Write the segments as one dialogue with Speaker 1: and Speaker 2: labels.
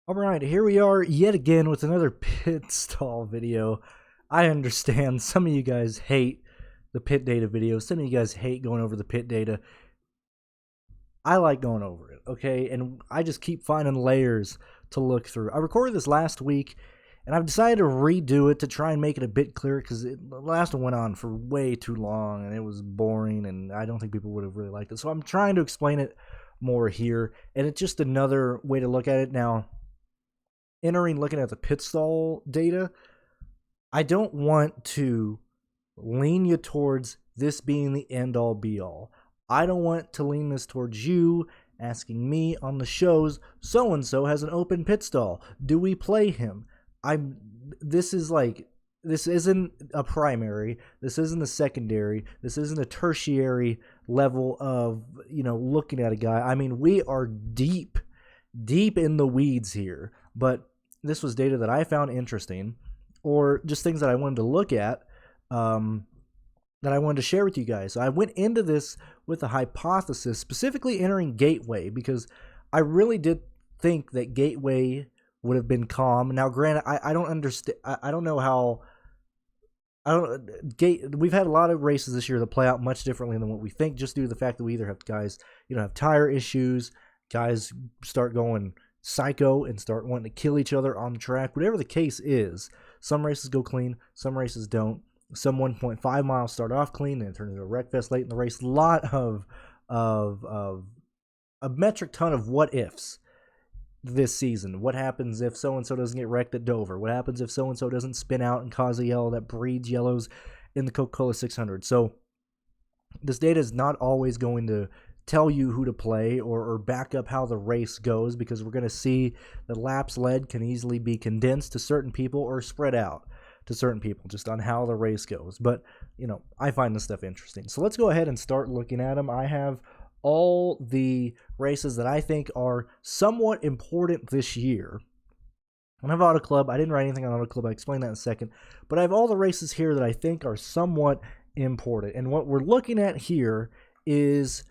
Speaker 1: All right, here we are yet again with another pit stall video. I understand some of you guys hate the pit data videos. Some of you guys hate going over the pit data. I like going over it, okay? And I just keep finding layers to look through. I recorded this last week, and I've decided to redo it to try and make it a bit clearer because the last one went on for way too long, and it was boring, and I don't think people would have really liked it. So I'm trying to explain it more here, and it's just another way to look at it now. Looking at the pit stall data, I don't want to lean you towards this being the end all be all. I don't want to lean this towards you asking me on the shows, so and so has an open pit stall. Do we play him? This isn't a primary, this isn't a secondary, this isn't a tertiary level of, looking at a guy. I mean, we are deep in the weeds here, but this was data that I found interesting, or just things that I wanted to look at, that I wanted to share with you guys. So I went into this with a hypothesis, specifically entering Gateway, because I really did think that Gateway would have been calm. Now, granted, I don't understand. I don't know how. We've had a lot of races this year that play out much differently than what we think, just due to the fact that we either have guys, have tire issues, guys start going psycho and start wanting to kill each other on the track. Whatever the case is, some races go clean, some races don't. Some 1.5 miles start off clean and turn into a wreck fest late in the race. A lot of a metric ton of what ifs this season. What happens if so-and-so doesn't get wrecked at Dover? What happens if so-and-so doesn't spin out and cause a yellow that breeds yellows in the Coca-Cola 600? So this data is not always going to tell you who to play or back up how the race goes, because we're going to see that laps led can easily be condensed to certain people or spread out to certain people just on how the race goes. But, I find this stuff interesting. So let's go ahead and start looking at them. I have all the races that I think are somewhat important this year. I have Auto Club. I didn't write anything on Auto Club. I'll explain that in a second. But I have all the races here that I think are somewhat important. And what we're looking at here is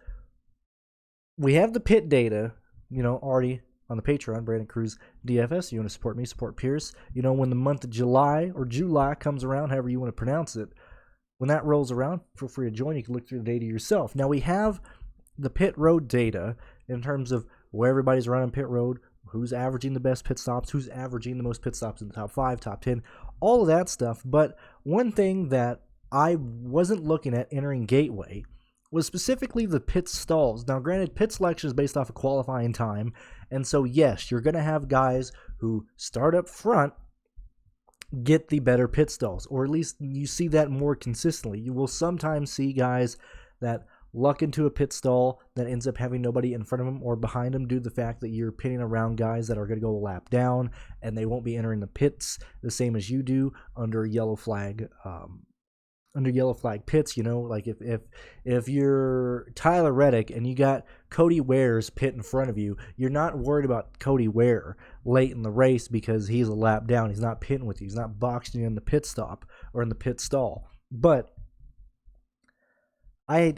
Speaker 1: we have the pit data, already on the Patreon, BrandonCruzDFS. You want to support me, support Pearce. When the month of July or July comes around, however you want to pronounce it, when that rolls around, feel free to join. You can look through the data yourself. Now, we have the pit road data in terms of where everybody's running pit road, who's averaging the best pit stops, who's averaging the most pit stops in the top 5, top 10, all of that stuff. But one thing that I wasn't looking at entering Gateway was specifically the pit stalls. Now, granted, pit selection is based off of qualifying time, and so yes, you're going to have guys who start up front get the better pit stalls, or at least you see that more consistently. You will sometimes see guys that luck into a pit stall that ends up having nobody in front of them or behind them due to the fact that you're pitting around guys that are going to go a lap down, and they won't be entering the pits the same as you do under yellow flag pits. Like if you're Tyler Reddick and you got Cody Ware's pit in front of you, you're not worried about Cody Ware late in the race because he's a lap down. He's not pitting with you. He's not boxing you in the pit stop or in the pit stall. But I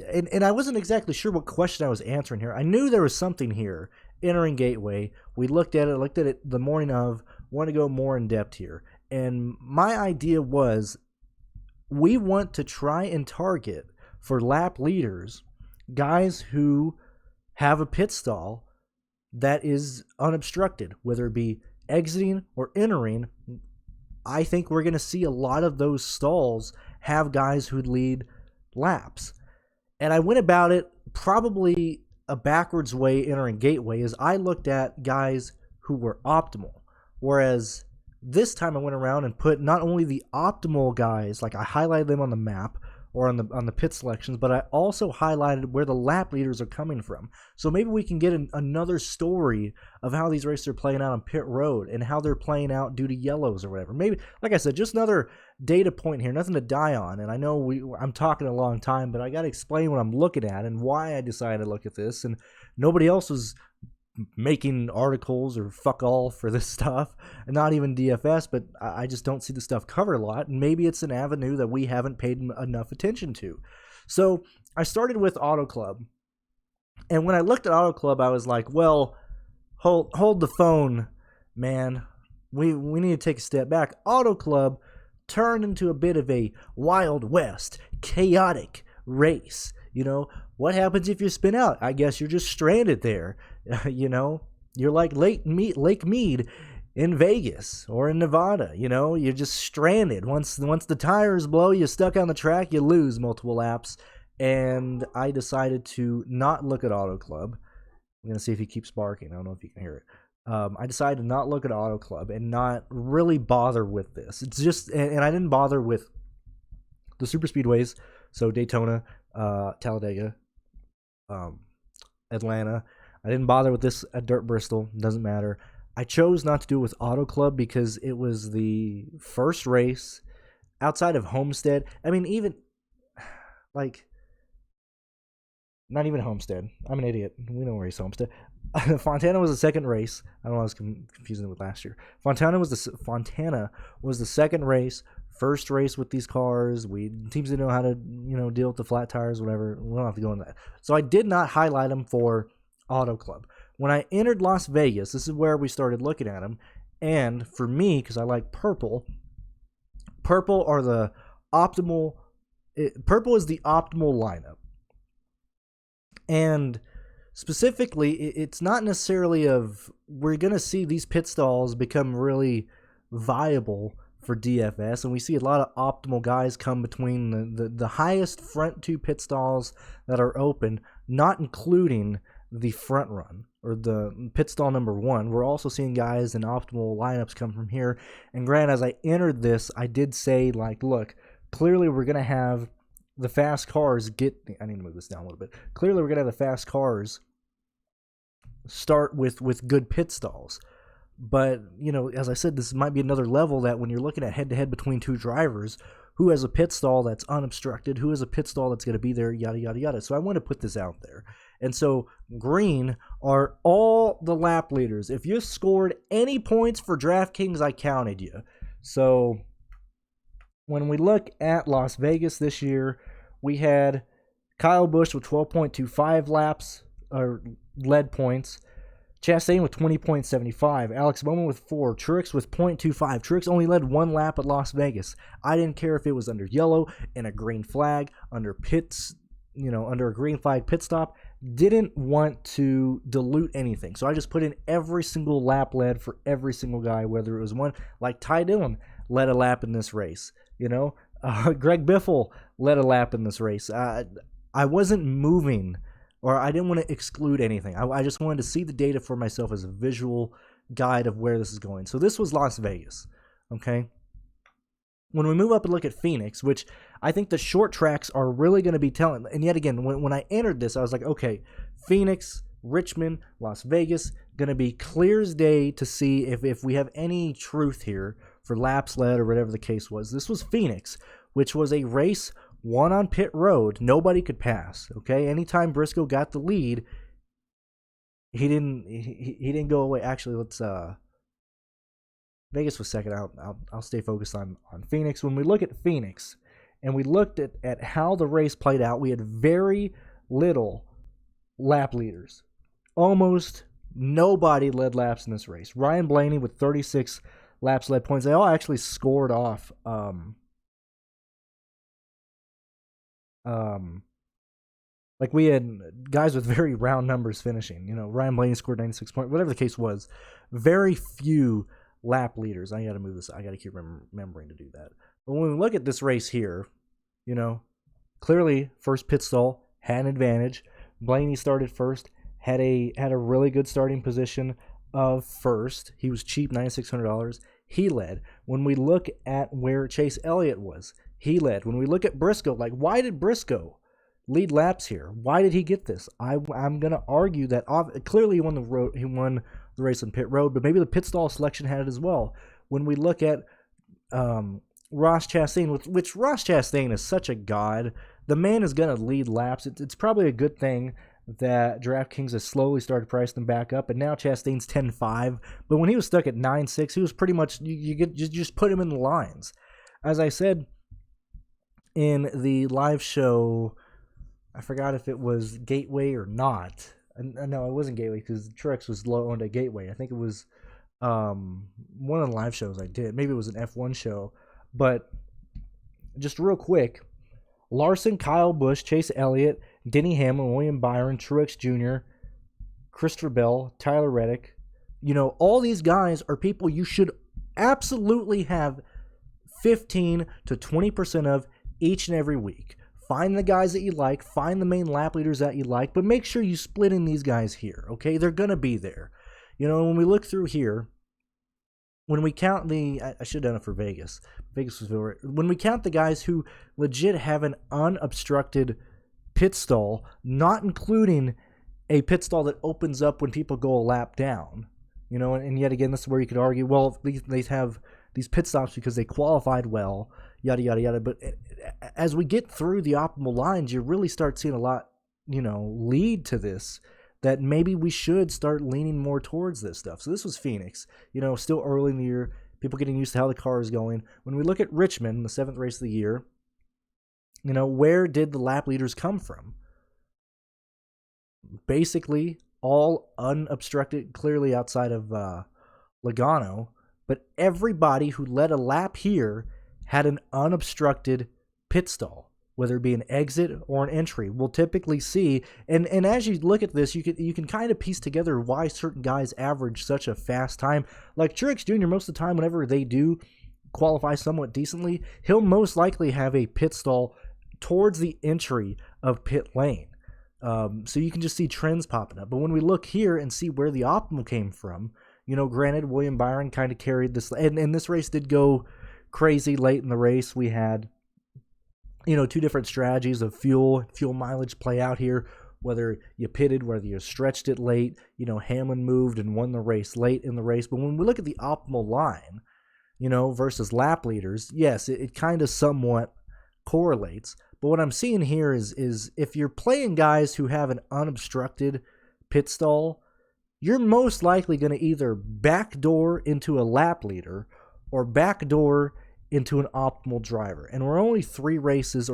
Speaker 1: wasn't exactly sure what question I was answering here. I knew there was something here entering Gateway. We looked at it the morning of, want to go more in depth here. And my idea was, we want to try and target for lap leaders guys who have a pit stall that is unobstructed, whether it be exiting or entering. I think we're going to see a lot of those stalls have guys who lead laps. And I went about it probably a backwards way entering Gateway, as I looked at guys who were optimal, whereas this time I went around and put not only the optimal guys, like I highlighted them on the map or on the pit selections, but I also highlighted where the lap leaders are coming from. So maybe we can get another story of how these races are playing out on pit road and how they're playing out due to yellows or whatever. Maybe, like I said, just another data point here, nothing to die on. And I know I'm talking a long time, but I got to explain what I'm looking at and why I decided to look at this. And nobody else was making articles or fuck all for this stuff, and not even DFS, but I just don't see the stuff covered a lot, and maybe it's an avenue that we haven't paid enough attention to. So I started with Auto Club, and when I looked at Auto Club, I was like, well, hold the phone man, we need to take a step back. Auto Club turned into a bit of a Wild West, chaotic race. What happens if you spin out? I guess you're just stranded there. You're like Lake Mead in Vegas or in Nevada. You're just stranded. Once the tires blow, you're stuck on the track, you lose multiple laps. And I decided to not look at Auto Club. I'm going to see if he keeps barking. I don't know if you can hear it. I decided to not look at Auto Club and not really bother with this. It's just, and I didn't bother with the super speedways. So Daytona, Talladega, Atlanta. I didn't bother with this at Dirt Bristol. Doesn't matter. I chose not to do it with Auto Club because it was the first race outside of Homestead. I mean, even like, not even Homestead. I'm an idiot. We don't race Homestead. Fontana was the second race. I don't know. I was confusing it with last year. Fontana was the second race. First race with these cars. Teams didn't know how to deal with the flat tires, whatever. We don't have to go into that. So I did not highlight them for Auto Club. When I entered Las Vegas, this is where we started looking at them. And for me, because I like purple are the optimal. Purple is the optimal lineup. And specifically, it's not necessarily we're going to see these pit stalls become really viable for DFS, and we see a lot of optimal guys come between the highest front two pit stalls that are open, not including the front run or the pit stall number 1. We're also seeing guys in optimal lineups come from here. And granted, as I entered this, I did say, look, clearly we're going to have the fast cars I need to move this down a little bit. Clearly, we're going to have the fast cars start with good pit stalls. But, as I said, this might be another level that when you're looking at head-to-head between two drivers, who has a pit stall that's unobstructed, who has a pit stall that's going to be there, yada, yada, yada. So I want to put this out there. And so green are all the lap leaders. If you scored any points for DraftKings, I counted you. So when we look at Las Vegas this year, we had Kyle Busch with 12.25 laps or lead points, Chastain with 20.75, Alex Bowman with 4, Truex with 0.25. Truex only led 1 lap at Las Vegas. I didn't care if it was under yellow and a green flag, under pits, under a green flag pit stop. Didn't want to dilute anything. So I just put in every single lap led for every single guy, whether it was one, like Ty Dillon led a lap in this race. Greg Biffle led a lap in this race. I wasn't moving, or I didn't want to exclude anything. I just wanted to see the data for myself as a visual guide of where this is going. So this was Las Vegas, okay? When we move up and look at Phoenix, which I think the short tracks are really going to be telling, and yet again, when I entered this, I was like, okay, Phoenix, Richmond, Las Vegas, going to be clear as day to see if we have any truth here for laps led or whatever the case was. This was Phoenix, which was a race won on pit road. Nobody could pass, okay? Anytime Briscoe got the lead, he didn't go away. Actually, let's Vegas was second. I'll stay focused on Phoenix. When we look at Phoenix and we looked at how the race played out, we had very little lap leaders. Almost nobody led laps in this race. Ryan Blaney with 36 laps led points. They all actually scored off like we had guys with very round numbers finishing. Ryan Blaney scored 96 points, whatever the case was. Very few lap leaders. I got to move this. I got to keep remembering to do that. But when we look at this race here, clearly first pit stall had an advantage. Blaney started first, had a really good starting position of first. He was cheap, $9,600. He led. When we look at where Chase Elliott was, he led. When we look at Briscoe, why did Briscoe lead laps here? Why did he get this? I'm going to argue that clearly he won the race on pit road, but maybe the pit stall selection had it as well. When we look at Ross Chastain, which Ross Chastain is such a god, the man is going to lead laps. It's probably a good thing that DraftKings has slowly started pricing them back up, and now Chastain's 10.5. But when he was stuck at 9.6, he was pretty much you just put him in the lines. As I said in the live show, I forgot if it was Gateway or not. No, it wasn't Gateway because Truex was low owned at Gateway. I think it was one of the live shows I did. Maybe it was an F1 show, but just real quick, Larson, Kyle Busch, Chase Elliott, Denny Hamlin, William Byron, Truex Jr., Christopher Bell, Tyler Reddick. All these guys are people you should absolutely have 15 to 20% of each and every week. Find the guys that you like, find the main lap leaders that you like, but make sure you split in these guys here, okay? They're going to be there. When we look through here, when we count I should have done it for Vegas. Vegas was over. When we count the guys who legit have an unobstructed pit stall, not including a pit stall that opens up when people go a lap down, and yet again, this is where you could argue, well, they have these pit stops because they qualified well, yada, yada, yada. But as we get through the optimal lines, you really start seeing a lot, lead to this, that maybe we should start leaning more towards this stuff. So this was Phoenix, still early in the year, people getting used to how the car is going. When we look at Richmond, the 7th race of the year, where did the lap leaders come from? Basically, all unobstructed, clearly outside of Logano, but everybody who led a lap here had an unobstructed pit stall, whether it be an exit or an entry. We'll typically see, and as you look at this, you can kind of piece together why certain guys average such a fast time. Like Truex Jr., most of the time, whenever they do qualify somewhat decently, he'll most likely have a pit stall towards the entry of pit lane. So you can just see trends popping up. But when we look here and see where the optimal came from, granted, William Byron kind of carried this, and this race did go crazy late in the race. We had, two different strategies of fuel mileage play out here, whether you pitted, whether you stretched it late. Hamlin moved and won the race late in the race. But when we look at the optimal line, versus lap leaders, yes, it kind of somewhat correlates. But what I'm seeing here is if you're playing guys who have an unobstructed pit stall, you're most likely going to either backdoor into a lap leader or backdoor into an optimal driver. And we're only 3 races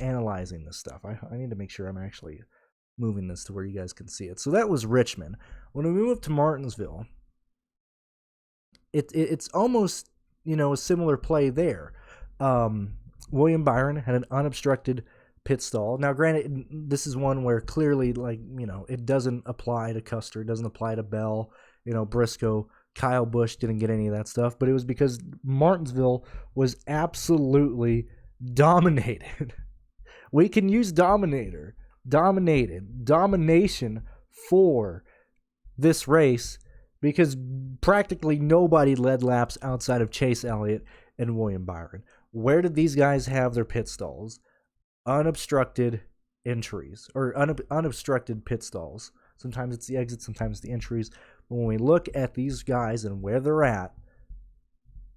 Speaker 1: analyzing this stuff. I need to make sure I'm actually moving this to where you guys can see it. So that was Richmond. When we move to Martinsville, it's almost, a similar play there. William Byron had an unobstructed pit stall. Now, granted, this is one where clearly, it doesn't apply to Custer, it doesn't apply to Bell, Briscoe, Kyle Busch didn't get any of that stuff, but it was because Martinsville was absolutely dominated. We can use dominated, domination for this race because practically nobody led laps outside of Chase Elliott and William Byron. Where did these guys have their pit stalls? Unobstructed entries or unobstructed pit stalls. Sometimes it's the exit, sometimes it's the entries. But when we look at these guys and where they're at,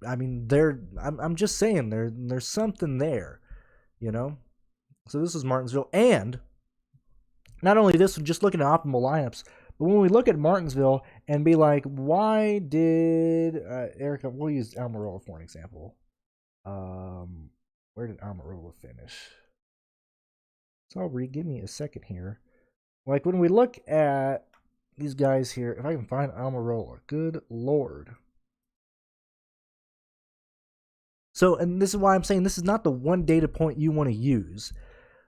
Speaker 1: I mean, I'm just saying there's something there, So this is Martinsville, and not only this, just looking at optimal lineups. But when we look at Martinsville and be like, why did Erica? We'll use Almirola for an example. Where did Almirola finish? So give me a second here. Like when we look at these guys here, if I can find Almirola, good Lord. So, and this is why I'm saying this is not the one data point you want to use,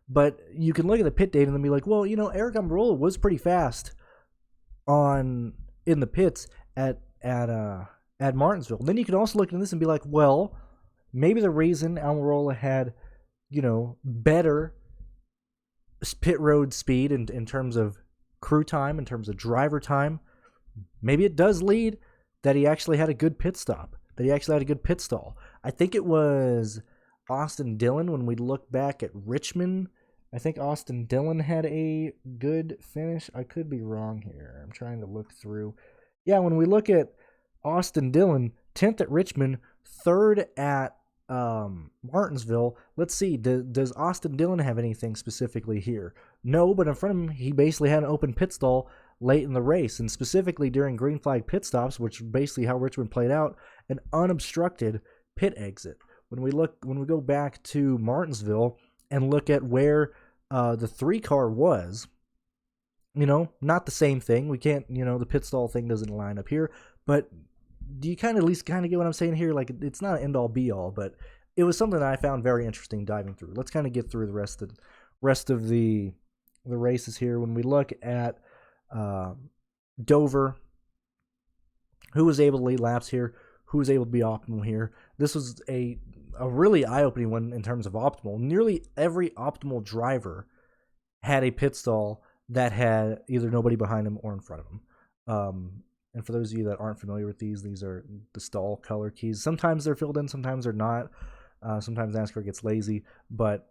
Speaker 1: but you can look at the pit data and then be like, well, Eric Almirola was pretty fast in the pits at Martinsville. Then you can also look at this and be like, well, maybe the reason Almirola had, better pit road speed in terms of crew time, in terms of driver time, maybe it does lead that he actually had a good pit stop, that he actually had a good pit stall. I think it was Austin Dillon when we look back at Richmond. I think Austin Dillon had a good finish. I could be wrong here. I'm trying to look through. Yeah, when we look at Austin Dillon, 10th at Richmond, 3rd at Martinsville. Let's see, does Austin Dillon have anything specifically here? No, but in front of him, he basically had an open pit stall late in the race, and specifically during green flag pit stops, which is basically how Richmond played out, an unobstructed pit exit. When we go back to Martinsville and look at where the 3 car was, not the same thing. We can't, the pit stall thing doesn't line up here, but do you kind of at least kind of get what I'm saying here? Like, it's not an end all be all, but it was something that I found very interesting diving through. Let's kind of get through the rest of the races here. When we look at Dover, who was able to lead laps here, who was able to be optimal here. This was a really eye-opening one in terms of optimal. Nearly every optimal driver had a pit stall that had either nobody behind him or in front of him. And for those of you that aren't familiar with these are the stall color keys. Sometimes they're filled in, sometimes they're not. Sometimes NASCAR gets lazy, but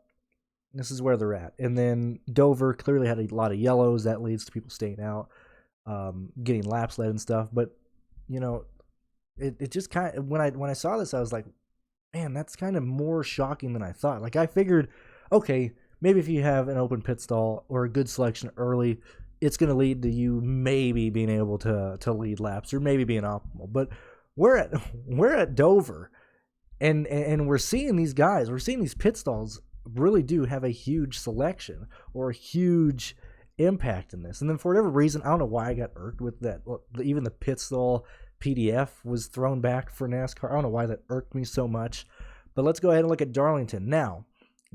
Speaker 1: this is where they're at. And then Dover clearly had a lot of yellows. That leads to people staying out, getting laps led and stuff. But, it just kind of, when I saw this, I was like, man, that's kind of more shocking than I thought. Like, I figured, okay, maybe if you have an open pit stall or a good selection early, it's going to lead to you maybe being able to lead laps or maybe being optimal. But we're at Dover, and we're seeing these guys, we're seeing these pit stalls really do have a huge selection or a huge impact in this. And then for whatever reason, I don't know why I got irked with that. Even the pit stall PDF was thrown back for NASCAR. I don't know why that irked me so much. But let's go ahead and look at Darlington. Now,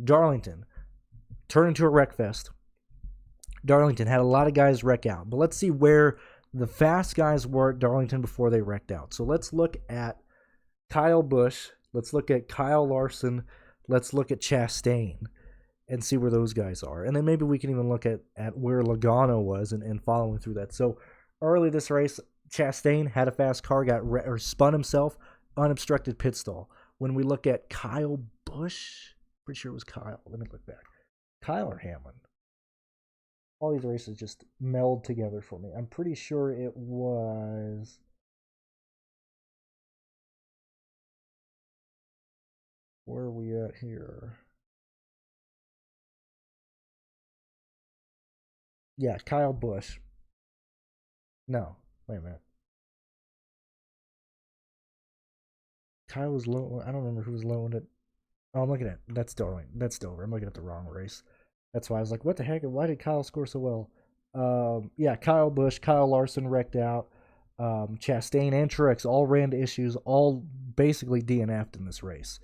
Speaker 1: Darlington turned into a wreck fest. Darlington had a lot of guys wreck out. But let's see where the fast guys were at Darlington before they wrecked out. So let's look at Kyle Busch. Let's look at Kyle Larson. Let's look at Chastain and see where those guys are. And then maybe we can even look at where Logano was and following through that. So early this race, Chastain had a fast car, spun himself, unobstructed pit stall. When we look at Kyle Busch, pretty sure it was Kyle. Let me look back. Kyle or Hamlin? All these races just meld together for me. I'm pretty sure it was... Where are we at here? Yeah, Kyle Busch. No, wait a minute. Kyle was low. I don't remember who was low in it. Oh, I'm looking at that's Dover. That's Dover. I'm looking at the wrong race. That's why I was like, what the heck? Why did Kyle score so well? Yeah, Kyle Busch, Kyle Larson wrecked out. Chastain and Truex all ran into issues, all basically DNF'd in this race.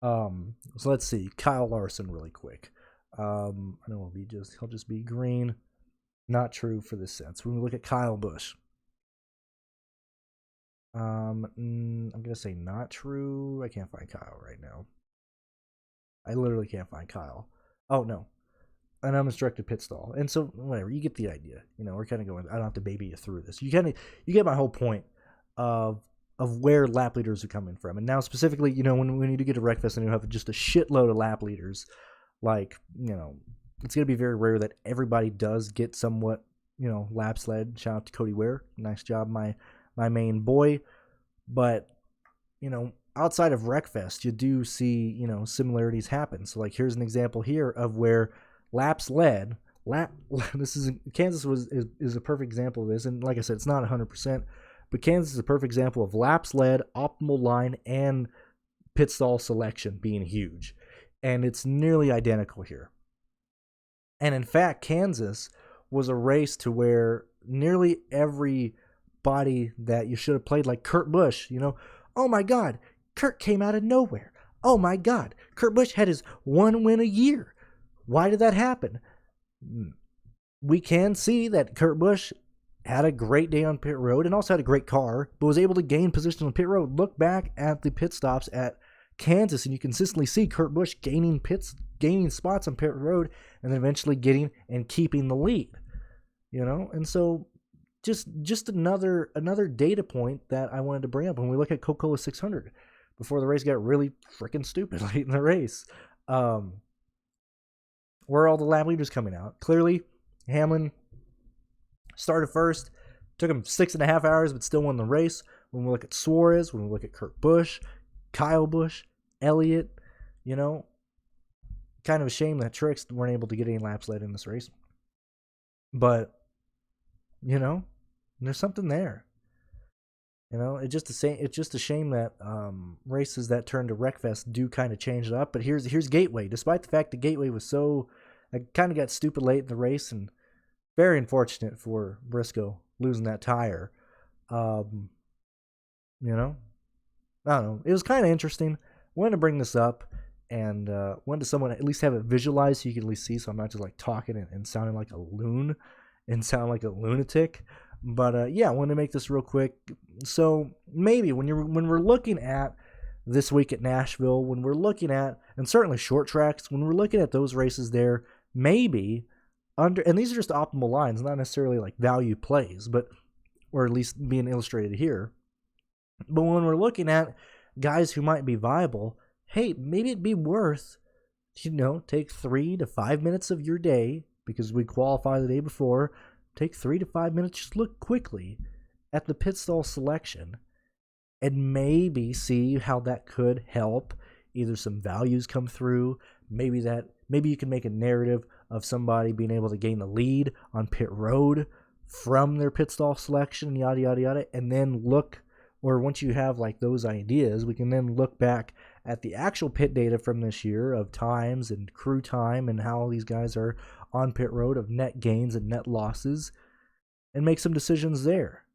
Speaker 1: So let's see. Kyle Larson really quick. I know he'll just be green. Not true for this sense. When we look at Kyle Busch. I'm gonna say not true. I can't find Kyle right now. I literally can't find Kyle. Oh no. An unobstructed pit stall. And so whatever, you get the idea. We're kind of going, I don't have to baby you through this. You get my whole point of where lap leaders are coming from. And now specifically, when you do get to Wreckfest and you have just a shitload of lap leaders, like, it's going to be very rare that everybody does get somewhat, laps led. Shout out to Cody Ware. Nice job, my main boy. But, outside of Wreckfest, you do see, similarities happen. So like, here's an example here of where laps led, Kansas is a perfect example of this. And like I said, it's not 100%, but Kansas is a perfect example of laps led, optimal line, and pit stall selection being huge. And it's nearly identical here. And in fact, Kansas was a race to where nearly everybody that you should have played, like Kurt Busch, oh my God, Kurt came out of nowhere. Oh my God, Kurt Busch had his one win a year. Why did that happen? We can see that Kurt Busch had a great day on pit road and also had a great car, but was able to gain position on pit road. Look back at the pit stops at Kansas, and you consistently see Kurt Busch gaining spots on pit road, and then eventually getting and keeping the lead. And so just another data point that I wanted to bring up when we look at Coca-Cola 600 before the race got really freaking stupid late in the race. Where are all the lap leaders coming out? Clearly, Hamlin started first, took him 6.5 hours, but still won the race. When we look at Suarez, when we look at Kurt Busch, Kyle Busch, Elliott, kind of a shame that Truex weren't able to get any laps led in this race. But, there's something there. It's just a shame that races that turn to Wreckfest do kind of change it up. But here's Gateway. Despite the fact that Gateway was it kind of got stupid late in the race, and very unfortunate for Briscoe losing that tire. Um, you know, I don't know. It was kind of interesting. Wanted to bring this up and wanted someone at least have it visualized so you can at least see. So I'm not just like talking and sounding like a loon and sound like a lunatic. But yeah, I wanted to make this real quick. So maybe when we're looking at this week at Nashville, when we're looking at, and certainly short tracks, when we're looking at those races there, maybe under, and these are just optimal lines, not necessarily like value plays, but or at least being illustrated here. But when we're looking at guys who might be viable, hey, maybe it'd be worth, take 3 to 5 minutes of your day, because we qualify the day before, take 3 to 5 minutes, just look quickly at the pit stall selection and maybe see how that could help either some values come through, maybe you can make a narrative of somebody being able to gain the lead on pit road from their pit stall selection, yada yada yada, and then look, or once you have like those ideas, we can then look back at the actual pit data from this year of times and crew time and how these guys are on pit road, of net gains and net losses, and make some decisions there.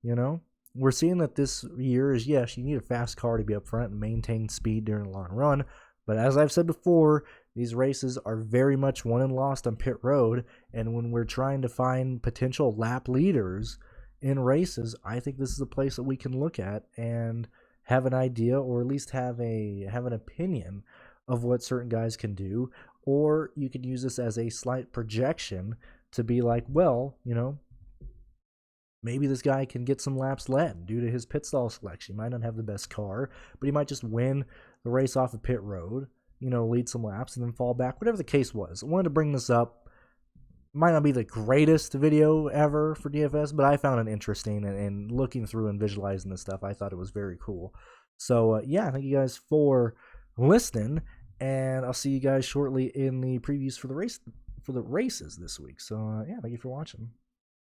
Speaker 1: We're seeing that this year is, yes, you need a fast car to be up front and maintain speed during a long run. But as I've said before, these races are very much won and lost on pit road. And when we're trying to find potential lap leaders in races, I think this is a place that we can look at and have an idea, or at least have an opinion of what certain guys can do. Or you could use this as a slight projection to be like, well, maybe this guy can get some laps led due to his pit stall selection. He might not have the best car, but he might just win the race off of pit road, lead some laps and then fall back, whatever the case was. I wanted to bring this up. Might not be the greatest video ever for DFS, but I found it interesting, and looking through and visualizing this stuff, I thought it was very cool. So, yeah, thank you guys for listening, and I'll see you guys shortly in the previews for the races this week. So, yeah, thank you for watching.